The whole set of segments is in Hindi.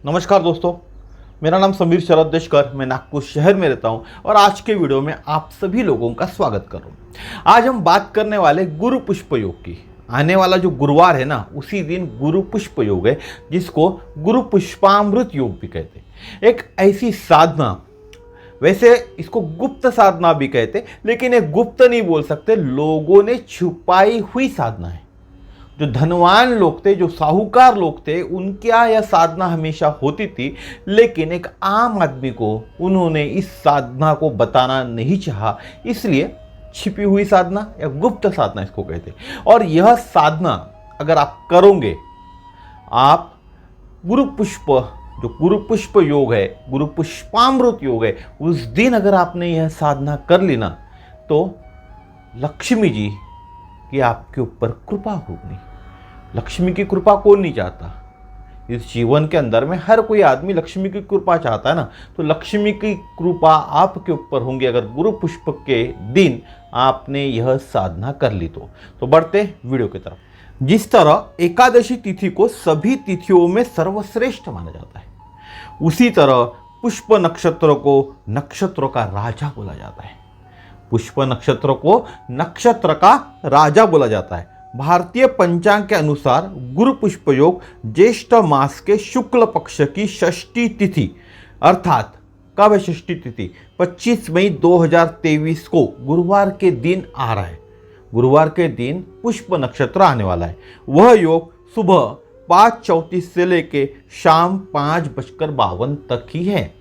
नमस्कार दोस्तों, मेरा नाम समीर शरद देशकर, मैं नागपुर शहर में रहता हूं और आज के वीडियो में आप सभी लोगों का स्वागत कर रहा हूं। आज हम बात करने वाले गुरु पुष्प योग की। आने वाला जो गुरुवार है ना, उसी दिन गुरु पुष्प योग है, जिसको गुरु पुष्पामृत योग भी कहते हैं। एक ऐसी साधना, वैसे इसको गुप्त साधना भी कहते, लेकिन एक गुप्त नहीं बोल सकते, लोगों ने छुपाई हुई साधना है। जो धनवान लोग थे, जो साहूकार लोग थे, उनके यहाँ यह साधना हमेशा होती थी, लेकिन एक आम आदमी को उन्होंने इस साधना को बताना नहीं चाहा, इसलिए छिपी हुई साधना या गुप्त साधना इसको कहते। और यह साधना अगर आप करोगे, आप गुरु पुष्प, जो गुरु पुष्प योग है, गुरु पुष्पामृत योग है, उस दिन अगर आपने यह साधना कर ली ना, तो लक्ष्मी जी कि आपके ऊपर कृपा होगी। लक्ष्मी की कृपा कौन नहीं चाहता? इस जीवन के अंदर में हर कोई आदमी लक्ष्मी की कृपा चाहता है ना, तो लक्ष्मी की कृपा आपके ऊपर होंगी अगर गुरु पुष्प के दिन आपने यह साधना कर ली तो बढ़ते वीडियो की तरफ। जिस तरह एकादशी तिथि को सभी तिथियों में सर्वश्रेष्ठ माना जाता है, उसी तरह पुष्प नक्षत्र को नक्षत्रों का राजा बोला जाता है। पुष्प नक्षत्र को नक्षत्र का राजा बोला जाता है। भारतीय पंचांग के अनुसार गुरु पुष्प योग ज्येष्ठ मास के शुक्ल पक्ष की षष्ठी तिथि, अर्थात कब है षष्ठी तिथि? 25 मई 2023 को गुरुवार के दिन आ रहा है। गुरुवार के दिन पुष्प नक्षत्र आने वाला है। वह योग सुबह 5:34 से लेके शाम 5:52 तक ही है।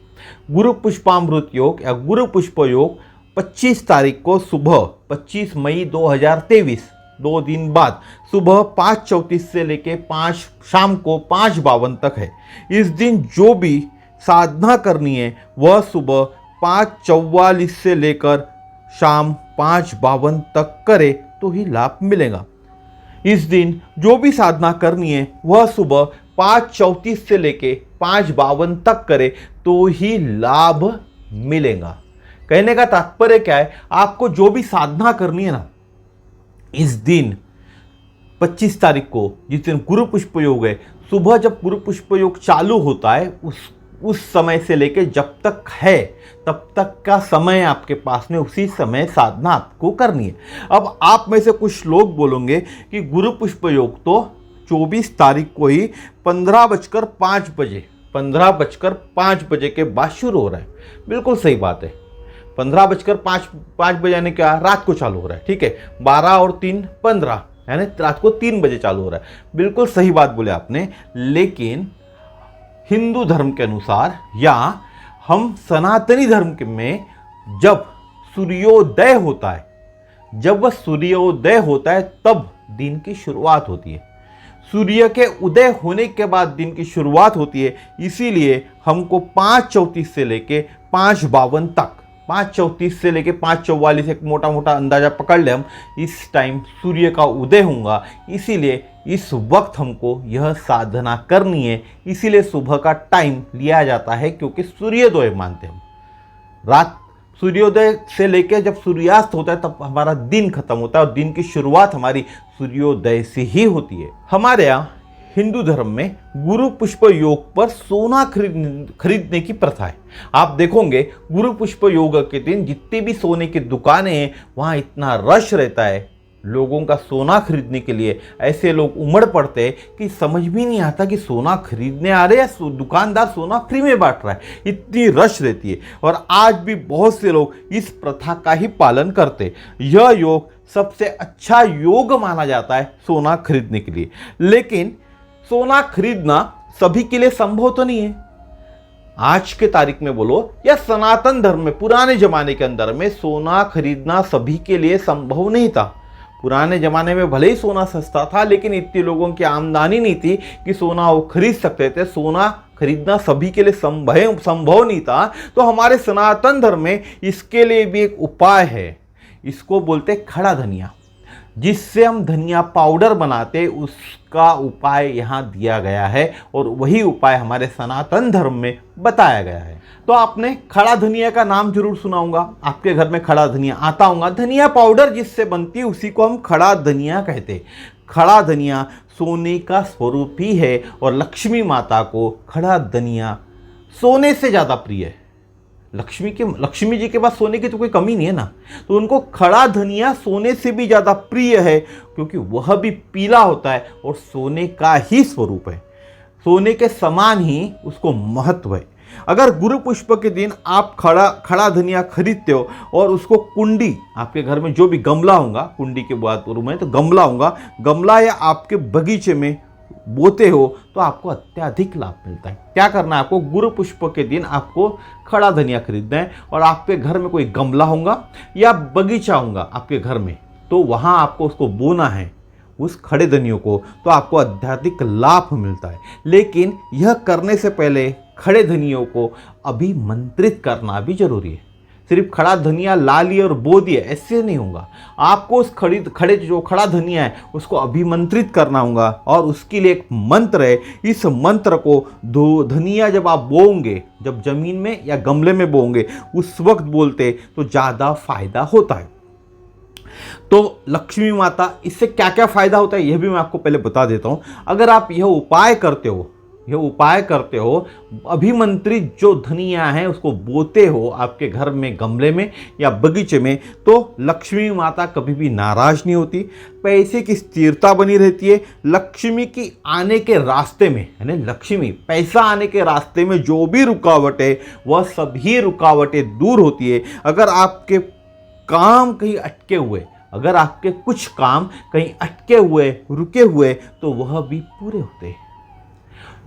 गुरु पुष्पामृत योग या गुरु पुष्प योग 25 तारीख को सुबह 25 मई 2023, 2 दिन बाद सुबह 5:34 से लेके शाम को 5:52 तक है। इस दिन जो भी साधना करनी है वह सुबह 5:44 से लेकर शाम 5:52 तक करे तो ही लाभ मिलेगा। इस दिन जो भी साधना करनी है वह सुबह 5:34 से लेके 5:52 तक करे तो ही लाभ मिलेगा। कहने का तात्पर्य क्या है? आपको जो भी साधना करनी है ना, इस दिन 25 तारीख को, जिस दिन गुरु पुष्प योग है, सुबह जब गुरु पुष्प योग चालू होता है, उस समय से लेके जब तक है तब तक का समय आपके पास में, उसी समय साधना आपको करनी है। अब आप में से कुछ लोग बोलोगे कि गुरु पुष्प योग तो 24 तारीख को ही 15:05 बजे के बाद शुरू हो रहा है। बिल्कुल सही बात है। 15:05 बजे यानी क्या? रात को चालू हो रहा है, ठीक है। 12 और 3 15, यानी रात को 3 बजे चालू हो रहा है। बिल्कुल सही बात बोले आपने। लेकिन हिंदू धर्म के अनुसार या हम सनातनी धर्म में जब सूर्योदय होता है, जब वह सूर्योदय होता है तब दिन की शुरुआत होती है। सूर्य के उदय होने के बाद दिन की शुरुआत होती है। इसीलिए हमको 5:34 से लेके 5:52 तक, 5:34 से लेके 5:44, एक मोटा मोटा अंदाजा पकड़ ले हम, इस टाइम सूर्य का उदय होगा। इसीलिए इस वक्त हमको यह साधना करनी है। इसीलिए सुबह का टाइम लिया जाता है, क्योंकि सूर्योदय मानते हम। रात सूर्योदय से लेके जब सूर्यास्त होता है तब हमारा दिन खत्म होता है और दिन की शुरुआत हमारी सूर्योदय से ही होती है। हमारे यहाँ हिंदू धर्म में गुरु पुष्प योग पर सोना खरीदने की प्रथा है। आप देखोगे गुरु पुष्प योग के दिन जितनी भी सोने की दुकानें हैं, वहाँ इतना रश रहता है लोगों का सोना खरीदने के लिए। ऐसे लोग उमड़ पड़ते हैं कि समझ भी नहीं आता कि सोना खरीदने आ रहे हैं या दुकानदार सोना फ्री में बांट रहा है। इतनी रश रहती है और आज भी बहुत से लोग इस प्रथा का ही पालन करते। यह योग सबसे अच्छा योग माना जाता है सोना खरीदने के लिए। लेकिन सोना खरीदना सभी के लिए संभव तो नहीं है। आज के तारीख में बोलो या सनातन धर्म में, पुराने जमाने के अंदर में सोना खरीदना सभी के लिए संभव नहीं था। पुराने जमाने में भले ही सोना सस्ता था, लेकिन इतनी लोगों की आमदनी नहीं थी कि सोना वो खरीद सकते थे। सोना खरीदना सभी के लिए संभव नहीं था। तो हमारे सनातन धर्म में इसके लिए भी एक उपाय है। इसको बोलते खड़ा धनिया, जिससे हम धनिया पाउडर बनाते, उसका उपाय यहाँ दिया गया है और वही उपाय हमारे सनातन धर्म में बताया गया है। तो आपने खड़ा धनिया का नाम जरूर सुना होगा, आपके घर में खड़ा धनिया आता होगा। धनिया पाउडर जिससे बनती है उसी को हम खड़ा धनिया कहते। खड़ा धनिया सोने का स्वरूप ही है और लक्ष्मी माता को खड़ा धनिया सोने से ज़्यादा प्रिय है। लक्ष्मी जी के पास सोने की तो कोई कमी नहीं है ना, तो उनको खड़ा धनिया सोने से भी ज़्यादा प्रिय है, क्योंकि वह भी पीला होता है और सोने का ही स्वरूप है, सोने के समान ही उसको महत्व है। अगर गुरु पुष्प के दिन आप खड़ा धनिया खरीदते हो और उसको कुंडी, आपके घर में जो भी गमला होगा, कुंडी के बात करूँ मैं तो गमला होगा, गमला या आपके बगीचे में बोते हो तो आपको अत्यधिक लाभ मिलता है। क्या करना है आपको, गुरु पुष्प के दिन आपको खड़ा धनिया खरीदना है और आपके घर में कोई गमला होगा या बगीचा होगा आपके घर में, तो वहाँ आपको उसको बोना है उस खड़े धनियों को, तो आपको अत्यधिक लाभ मिलता है। लेकिन यह करने से पहले खड़े धनियों को अभिमंत्रित करना भी जरूरी है। सिर्फ खड़ा धनिया ला लिया और बो दिया ऐसे नहीं होगा, आपको उस खड़े जो खड़ा धनिया है उसको अभिमंत्रित करना होगा और उसके लिए एक मंत्र है। इस मंत्र को धनिया जब आप बोओगे, जब जमीन में या गमले में बोओगे उस वक्त बोलते तो ज़्यादा फायदा होता है। तो लक्ष्मी माता, इससे क्या क्या फायदा होता है यह भी मैं आपको पहले बता देता हूँ। अगर आप यह उपाय करते हो, अभिमंत्रित जो धनिया है उसको बोते हो आपके घर में गमले में या बगीचे में, तो लक्ष्मी माता कभी भी नाराज नहीं होती, पैसे की स्थिरता बनी रहती है। लक्ष्मी की आने के रास्ते में, यानी लक्ष्मी पैसा आने के रास्ते में जो भी रुकावट है वह सभी रुकावटें दूर होती है। अगर आपके काम कहीं अटके हुए, अगर आपके कुछ काम कहीं अटके हुए, रुके हुए, तो वह भी पूरे होते हैं।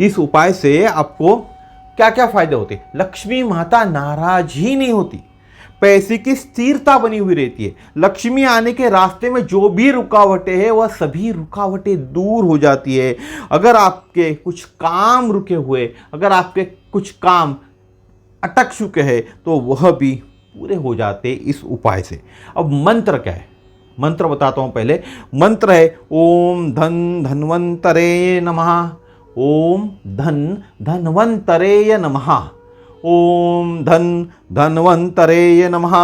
इस उपाय से आपको क्या क्या फायदे होते हैं, लक्ष्मी माता नाराज ही नहीं होती, पैसे की स्थिरता बनी हुई रहती है, लक्ष्मी आने के रास्ते में जो भी रुकावटें हैं वह सभी रुकावटें दूर हो जाती है। अगर आपके कुछ काम रुके हुए, अगर आपके कुछ काम अटक चुके हैं तो वह भी पूरे हो जाते इस उपाय से। अब मंत्र क्या है, मंत्र बताता हूं पहले। मंत्र है ओम धन धन्वंतरे नमः, ओम धन धन्वंतरे नमः, ओम धन धन्वंतरे नमः।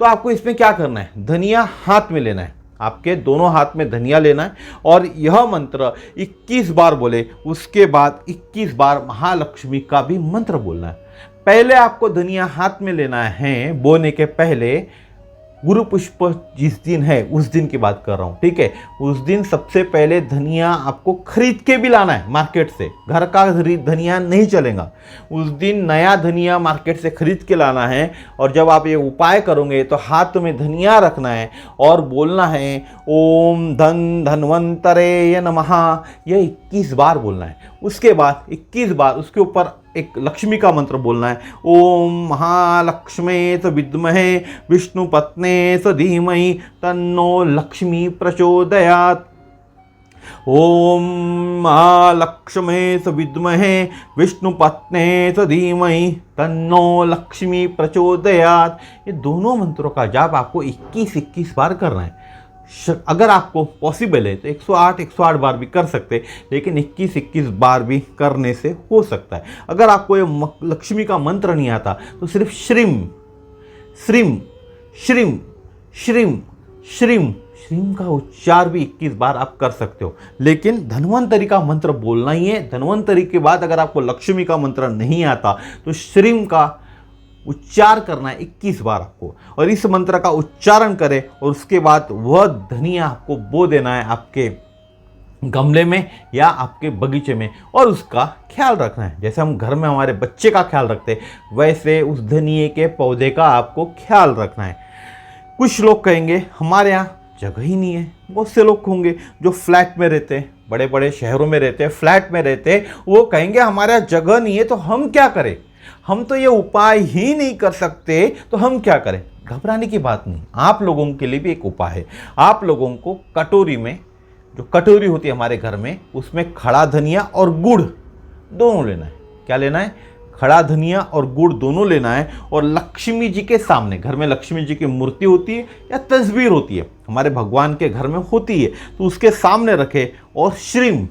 तो आपको इसमें क्या करना है, धनिया हाथ में लेना है, आपके दोनों हाथ में धनिया लेना है और यह मंत्र 21 बार बोले, उसके बाद 21 बार महालक्ष्मी का भी मंत्र बोलना है। पहले आपको धनिया हाथ में लेना है, बोने के पहले गुरु पुष्प जिस दिन है उस दिन की बात कर रहा हूँ, ठीक है। उस दिन सबसे पहले धनिया आपको खरीद के भी लाना है मार्केट से, घर का धनिया नहीं चलेगा। उस दिन नया धनिया मार्केट से खरीद के लाना है और जब आप ये उपाय करोगे तो हाथ में धनिया रखना है और बोलना है ओम धन धन्वंतरे नमः, यह 21 बार बोलना है। उसके बाद 21 बार उसके ऊपर एक लक्ष्मी का मंत्र बोलना है, ओम महालक्ष्मे च विद्महे विष्णु पत्ने च धीमहि तन्नो लक्ष्मी प्रचोदयात्, ओम महालक्ष्मे च विद्महे विष्णु पत्ने च धीमहि तन्नो लक्ष्मी प्रचोदयात्। ये दोनों मंत्रों का जाप आपको 21 बार करना है। अगर आपको पॉसिबल है तो 108 बार भी कर सकते, लेकिन 21 बार भी करने से हो सकता है। अगर आपको ये लक्ष्मी का मंत्र नहीं आता तो सिर्फ श्रीम श्रीम श्रीम श्रीम श्रीम श्रीम का उच्चार भी 21 बार आप कर सकते हो, लेकिन धन्वंतरी का मंत्र बोलना ही है। धन्वंतरी के बाद अगर आपको लक्ष्मी का मंत्र नहीं आता तो श्रीम का उच्चार करना है 21 बार आपको, और इस मंत्र का उच्चारण करें और उसके बाद वह धनिया आपको बो देना है आपके गमले में या आपके बगीचे में और उसका ख्याल रखना है। जैसे हम घर में हमारे बच्चे का ख्याल रखते हैं वैसे उस धनिये के पौधे का आपको ख्याल रखना है। कुछ लोग कहेंगे हमारे यहाँ जगह ही नहीं है, बहुत से लोग होंगे जो फ्लैट में रहते हैं, बड़े बड़े शहरों में रहते हैं, फ्लैट में रहते हैं, वो कहेंगे हमारे यहाँ जगह नहीं है तो हम क्या करें, हम तो ये उपाय ही नहीं कर सकते तो हम क्या करें। घबराने की बात नहीं, आप लोगों के लिए भी एक उपाय है। आप लोगों को कटोरी में, जो कटोरी होती है हमारे घर में, उसमें खड़ा धनिया और गुड़ दोनों लेना है। क्या लेना है, खड़ा धनिया और गुड़ दोनों लेना है और लक्ष्मी जी के सामने, घर में लक्ष्मी जी की मूर्ति होती है या तस्वीर होती है, हमारे भगवान के घर में होती है, तो उसके सामने रखे और श्रीम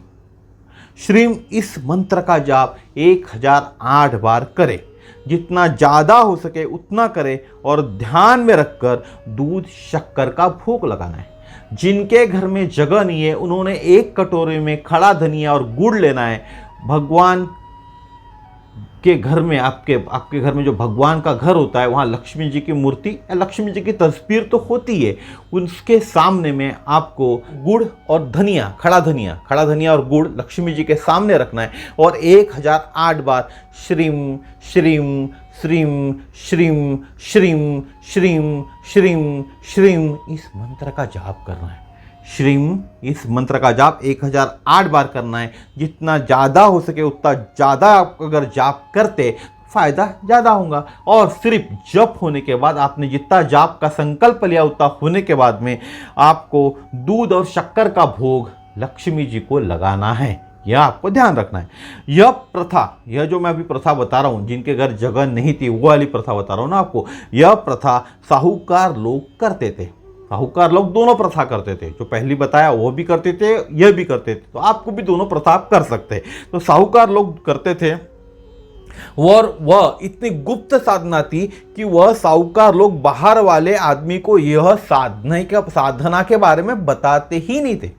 श्रीम इस मंत्र का जाप 1008 बार करें। जितना ज़्यादा हो सके उतना करें और ध्यान में रखकर दूध शक्कर का भोग लगाना है। जिनके घर में जगह नहीं है उन्होंने एक कटोरे में खड़ा धनिया और गुड़ लेना है। भगवान के घर में, आपके घर में जो भगवान का घर होता है वहाँ लक्ष्मी जी की मूर्ति या लक्ष्मी जी की तस्वीर तो होती है, उसके सामने में आपको गुड़ और धनिया, खड़ा धनिया और गुड़ लक्ष्मी जी के सामने रखना है और 1008 बार श्रीम श्रीम श्रीम श्रीम श्रीम श्रीम श्रीम श्रीम इस मंत्र का जाप करना है। श्रीम इस मंत्र का जाप 1008 बार करना है। जितना ज़्यादा हो सके उतना ज़्यादा आप अगर जाप करते फ़ायदा ज़्यादा होगा। और सिर्फ जप होने के बाद, आपने जितना जाप का संकल्प लिया उतना होने के बाद में आपको दूध और शक्कर का भोग लक्ष्मी जी को लगाना है। यह आपको ध्यान रखना है। यह प्रथा, यह जो मैं अभी प्रथा बता रहा हूँ, जिनके घर जगह नहीं थी वो वाली प्रथा बता रहा हूँ ना आपको, यह प्रथा साहूकार लोग करते थे। साहूकार लोग दोनों प्रथा करते थे, जो पहली बताया वो भी करते थे, यह भी करते थे, तो आपको भी दोनों प्रथा आप कर सकते हैं। तो साहूकार लोग करते थे और वह इतनी गुप्त साधना थी कि वह साहूकार लोग बाहर वाले आदमी को यह साधना के बारे में बताते ही नहीं थे।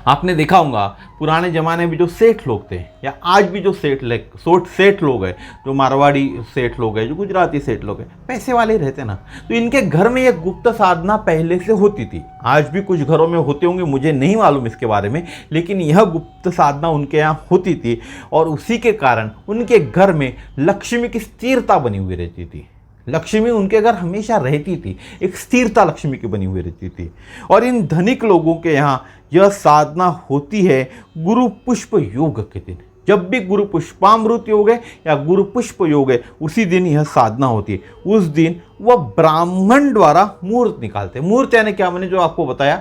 आपने देखा होगा पुराने ज़माने में जो सेठ लोग थे या आज भी जो सेठ लोग हैं, जो मारवाड़ी सेठ लोग हैं, जो गुजराती सेठ लोग हैं, पैसे वाले रहते ना, तो इनके घर में यह गुप्त साधना पहले से होती थी। आज भी कुछ घरों में होते होंगे, मुझे नहीं मालूम इसके बारे में, लेकिन यह गुप्त साधना उनके यहाँ होती थी और उसी के कारण उनके घर में लक्ष्मी की स्थिरता बनी हुई रहती थी। लक्ष्मी उनके घर हमेशा रहती थी, एक स्थिरता लक्ष्मी की बनी हुई रहती थी। और इन धनिक लोगों के यहाँ यह साधना होती है गुरु पुष्प योग के दिन। जब भी गुरु पुष्पामृत योग है या गुरु पुष्प योग है, उसी दिन यह साधना होती है। उस दिन वह ब्राह्मण द्वारा मुहूर्त निकालते हैं। मुहूर्त यानी क्या, मैंने जो आपको बताया,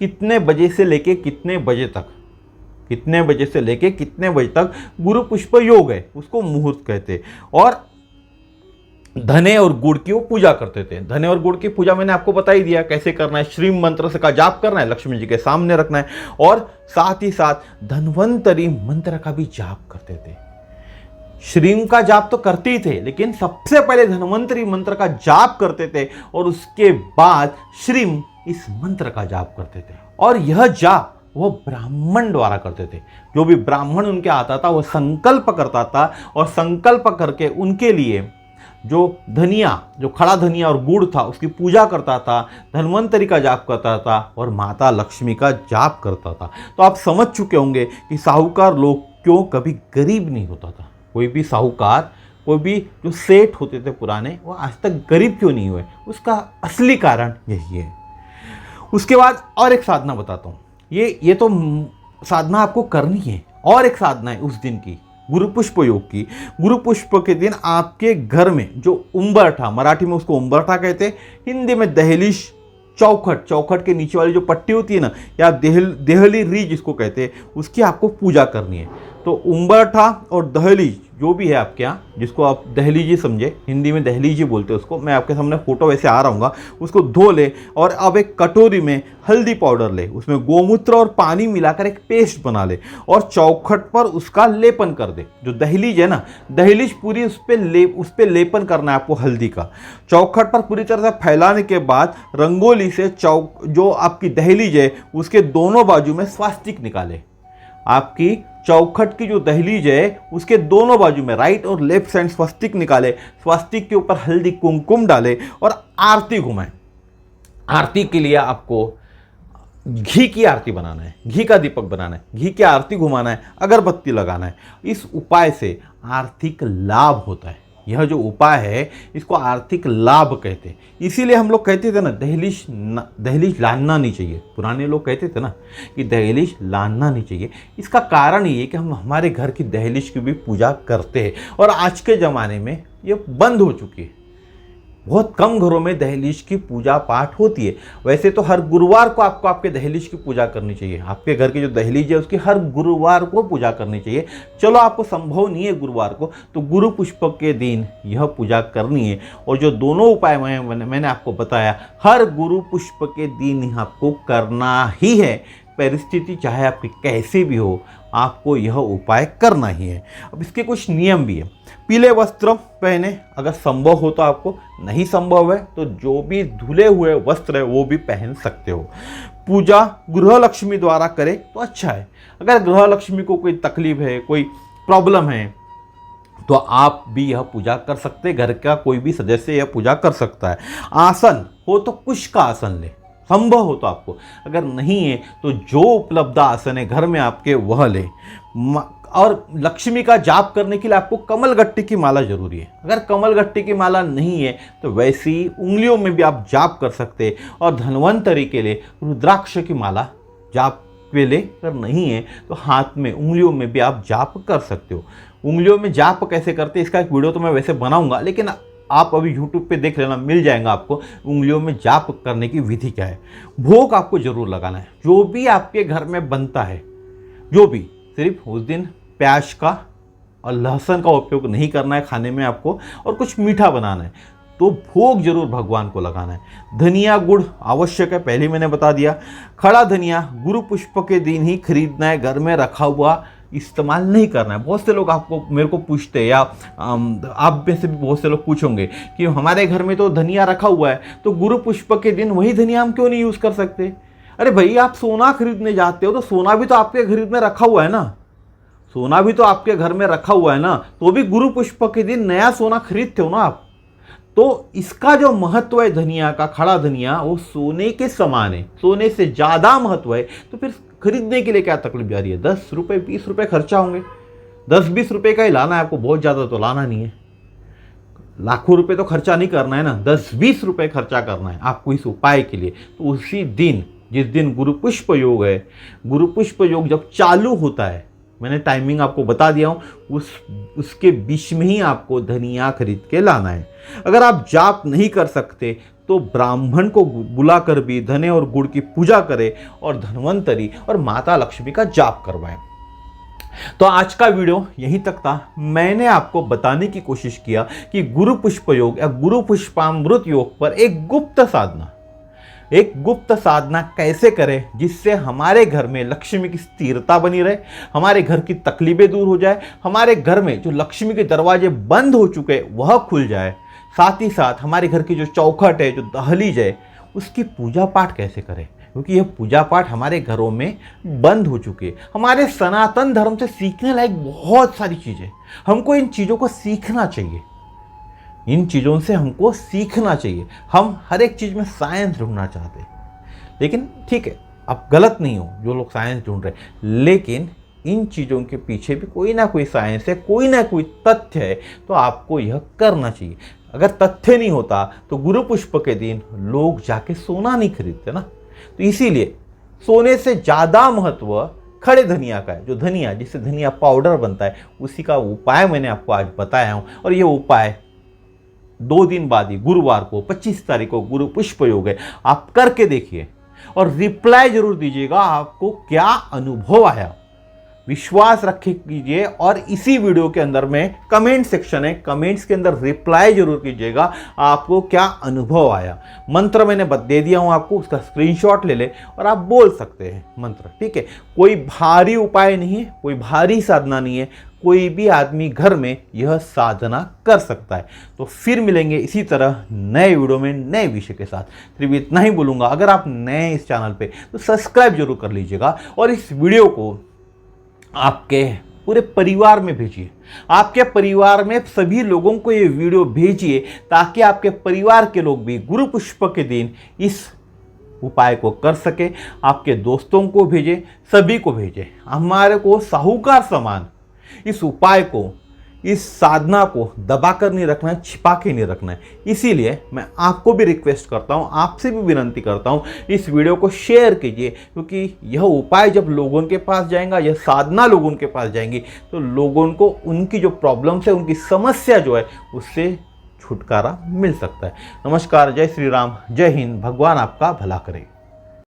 कितने बजे से लेके कितने बजे तक, कितने बजे से लेके कितने बजे तक गुरु पुष्प योग है, उसको मुहूर्त कहते हैं। और धने और गुड़ की वो पूजा करते थे। धने और गुड़ की पूजा मैंने आपको बता ही दिया कैसे करना है। श्रीम मंत्र से का जाप करना है, लक्ष्मी जी के सामने रखना है और साथ ही साथ धन्वंतरी मंत्र का भी जाप करते थे। श्रीम का जाप तो करते ही थे, लेकिन सबसे पहले धन्वंतरी मंत्र का जाप करते थे और उसके बाद श्रीम इस मंत्र का जाप करते थे। और यह जाप वो ब्राह्मण द्वारा करते थे। जो भी ब्राह्मण उनके आता था वह संकल्प करता था और संकल्प करके उनके लिए जो धनिया, जो खड़ा धनिया और गुड़ था उसकी पूजा करता था, धन्वंतरी का जाप करता था और माता लक्ष्मी का जाप करता था। तो आप समझ चुके होंगे कि साहूकार लोग क्यों कभी गरीब नहीं होता था। कोई भी साहूकार, कोई भी जो सेठ होते थे पुराने, वो आज तक गरीब क्यों नहीं हुए, उसका असली कारण यही है। उसके बाद और एक साधना बताता हूँ। ये तो साधना आपको करनी है। और एक साधना है उस दिन की, गुरु पुष्प योग की। गुरु पुष्प के दिन आपके घर में जो उंबरठा, मराठी में उसको उंबरठा कहते हैं, हिंदी में दहलीज, चौखट के नीचे वाली जो पट्टी होती है ना, या देहली रीज जिसको कहते हैं, उसकी आपको पूजा करनी है। तो उंबरठा और दहलीज जो भी है आपके यहाँ, जिसको आप दहलीजी समझे, हिंदी में दहलीजी बोलते हैं उसको, मैं आपके सामने फोटो वैसे आ रहा हूँ, उसको धो ले और अब एक कटोरी में हल्दी पाउडर ले, उसमें गोमूत्र और पानी मिलाकर एक पेस्ट बना ले और चौखट पर उसका लेपन कर दे। जो दहलीज है ना, दहलीज पूरी उस पर लेपन करना है आपको हल्दी का। चौखट पर पूरी तरह से फैलाने के बाद रंगोली से जो आपकी दहलीज है उसके दोनों बाजू में स्वास्तिक निकाले। आपकी चौखट की जो दहलीज है उसके दोनों बाजू में राइट और लेफ्ट साइड स्वस्तिक निकाले, स्वस्तिक के ऊपर हल्दी कुमकुम डाले और आरती घुमाएं। आरती के लिए आपको घी की आरती बनाना है, घी का दीपक बनाना है, घी की आरती घुमाना है, अगरबत्ती लगाना है। इस उपाय से आर्थिक लाभ होता है। यह जो उपाय है इसको आर्थिक लाभ कहते हैं। इसीलिए हम लोग कहते थे ना, दहलीज लानना नहीं चाहिए। पुराने लोग कहते थे ना कि दहलीज लानना नहीं चाहिए। इसका कारण ये है कि हम हमारे घर की दहलीज की भी पूजा करते हैं और आज के ज़माने में ये बंद हो चुकी है। बहुत कम घरों में दहलीज की पूजा पाठ होती है। वैसे तो हर गुरुवार को आपको आपके दहलीज की पूजा करनी चाहिए। आपके घर की जो दहलीज है उसकी हर गुरुवार को पूजा करनी चाहिए। चलो आपको संभव नहीं है गुरुवार को, तो गुरु पुष्प के दिन यह पूजा करनी है। और जो दोनों उपाय मैंने आपको बताया, हर गुरु पुष्प के दिन आपको करना ही है। परिस्थिति चाहे आपकी कैसी भी हो, आपको यह उपाय करना ही है। अब इसके कुछ नियम भी है। पीले वस्त्र पहने अगर संभव हो तो आपको, नहीं संभव है तो जो भी धुले हुए वस्त्र है वो भी पहन सकते हो। पूजा गृह लक्ष्मी द्वारा करें तो अच्छा है। अगर गृह लक्ष्मी को कोई तकलीफ है, कोई प्रॉब्लम है, तो आप भी यह पूजा कर सकते हैं। घर का कोई भी सदस्य यह पूजा कर सकता है। आसन हो तो कुश का आसन ले, संभव हो तो आपको, अगर नहीं है तो जो उपलब्ध आसन है घर में आपके वह ले। और लक्ष्मी का जाप करने के लिए आपको कमलगट्टी की माला जरूरी है। अगर कमलगट्टी की माला नहीं है तो वैसी उंगलियों में भी आप जाप कर सकते हैं। और धन्वंतरी के लिए रुद्राक्ष की माला जाप के लिए, अगर नहीं है तो हाथ में उंगलियों में भी आप जाप कर सकते हो। उंगलियों में जाप कैसे करते हैं इसका एक वीडियो तो मैं वैसे बनाऊंगा, लेकिन आप अभी YouTube पे देख लेना, मिल जाएगा आपको उंगलियों में जाप करने की विधि क्या है। भोग आपको जरूर लगाना है। जो भी आपके घर में बनता है, जो भी, सिर्फ उस दिन प्याज का और लहसुन का उपयोग नहीं करना है खाने में आपको, और कुछ मीठा बनाना है, तो भोग जरूर भगवान को लगाना है। धनिया गुड़ आवश्यक है, पहले मैंने बता दिया। खड़ा धनिया गुरु पुष्प के दिन ही खरीदना है, घर में रखा हुआ इस्तेमाल नहीं करना है। बहुत से लोग आपको, मेरे को पूछते हैं, या आप में से भी बहुत से लोग पूछोगे कि हमारे घर में तो धनिया रखा हुआ है, तो गुरु पुष्प के दिन वही धनिया हम क्यों नहीं यूज़ कर सकते। अरे भाई, आप सोना खरीदने जाते हो तो सोना भी तो आपके घर में रखा हुआ है ना, सोना भी तो आपके घर में रखा हुआ है ना, तो भी गुरु पुष्प के दिन नया सोना खरीदते हो ना आप। तो इसका जो महत्व है धनिया का, खड़ा धनिया, वो सोने के समान है, सोने से ज़्यादा महत्व है। तो फिर खरीदने के लिए क्या तकलीफ जा रही है। 10 रुपये 20 रुपये खर्चा होंगे, 10-20 रुपये का ही लाना है आपको, बहुत ज़्यादा तो लाना नहीं है। लाखों रुपए तो खर्चा नहीं करना है ना, 10-20 रुपये खर्चा करना है आपको इस उपाय के लिए। तो उसी दिन, जिस दिन गुरु पुष्प योग है, गुरु पुष्प योग जब चालू होता है, मैंने टाइमिंग आपको बता दिया हूँ, उसके बीच में ही आपको धनिया खरीद के लाना है। अगर आप जाप नहीं कर सकते तो ब्राह्मण को बुलाकर भी धने और गुड़ की पूजा करें और धन्वंतरी और माता लक्ष्मी का जाप करवाएं। तो आज का वीडियो यहीं तक था। मैंने आपको बताने की कोशिश किया कि गुरु पुष्प योग या गुरु पुष्पामृत योग पर एक गुप्त साधना कैसे करें, जिससे हमारे घर में लक्ष्मी की स्थिरता बनी रहे, हमारे घर की तकलीफें दूर हो जाए, हमारे घर में जो लक्ष्मी के दरवाजे बंद हो चुके वह खुल जाए। साथ ही साथ हमारे घर की जो चौखट है, जो दहलीज है, उसकी पूजा पाठ कैसे करें, क्योंकि यह पूजा पाठ हमारे घरों में बंद हो चुके हैं। हमारे सनातन धर्म से सीखने लायक बहुत सारी चीज़ें, हमको इन चीज़ों को सीखना चाहिए, इन चीज़ों से हमको सीखना चाहिए। हम हर एक चीज़ में साइंस ढूंढना चाहते हैं, लेकिन ठीक है, आप गलत नहीं हो जो लोग साइंस ढूंढ रहे हैं, लेकिन इन चीज़ों के पीछे भी कोई ना कोई साइंस है, कोई ना कोई तथ्य है, तो आपको यह करना चाहिए। अगर तथ्य नहीं होता तो गुरु पुष्प के दिन लोग जाके सोना नहीं खरीदते ना। तो इसीलिए सोने से ज़्यादा महत्व खड़े धनिया का है। जो धनिया, जिससे धनिया पाउडर बनता है, उसी का उपाय मैंने आपको आज बताया हूँ। और ये उपाय 2 दिन बाद ही, गुरुवार को 25 तारीख को गुरु पुष्प योग है, आप करके देखिए और रिप्लाई जरूर दीजिएगा आपको क्या अनुभव आया। विश्वास रखे कीजिए और इसी वीडियो के अंदर में कमेंट सेक्शन है, कमेंट्स के अंदर रिप्लाई जरूर कीजिएगा आपको क्या अनुभव आया। मंत्र मैंने दे दिया हूं आपको, उसका स्क्रीनशॉट ले ले और आप बोल सकते हैं मंत्र, ठीक है। कोई भारी उपाय नहीं है, कोई भारी साधना नहीं है, कोई भी आदमी घर में यह साधना कर सकता है। तो फिर मिलेंगे इसी तरह नए वीडियो में नए विषय के साथ। सिर्फ इतना ही बोलूँगा, अगर आप नए इस चैनल पे तो सब्सक्राइब जरूर कर लीजिएगा और इस वीडियो को आपके पूरे परिवार में भेजिए। आपके परिवार में सभी लोगों को ये वीडियो भेजिए, ताकि आपके परिवार के लोग भी गुरु पुष्प के दिन इस उपाय को कर सके। आपके दोस्तों को भेजें, सभी को भेजें। हमारे को साहूकार समान इस उपाय को, इस साधना को दबा कर नहीं रखना है, छिपा के नहीं रखना है। इसीलिए मैं आपको भी रिक्वेस्ट करता हूँ, आपसे भी विनती करता हूँ, इस वीडियो को शेयर कीजिए, क्योंकि यह उपाय जब लोगों के पास जाएगा, यह साधना लोगों के पास जाएंगी, तो लोगों को उनकी जो प्रॉब्लम्स है, उनकी समस्या जो है, उससे छुटकारा मिल सकता है। नमस्कार, जय श्री राम, जय हिंद। भगवान आपका भला करे।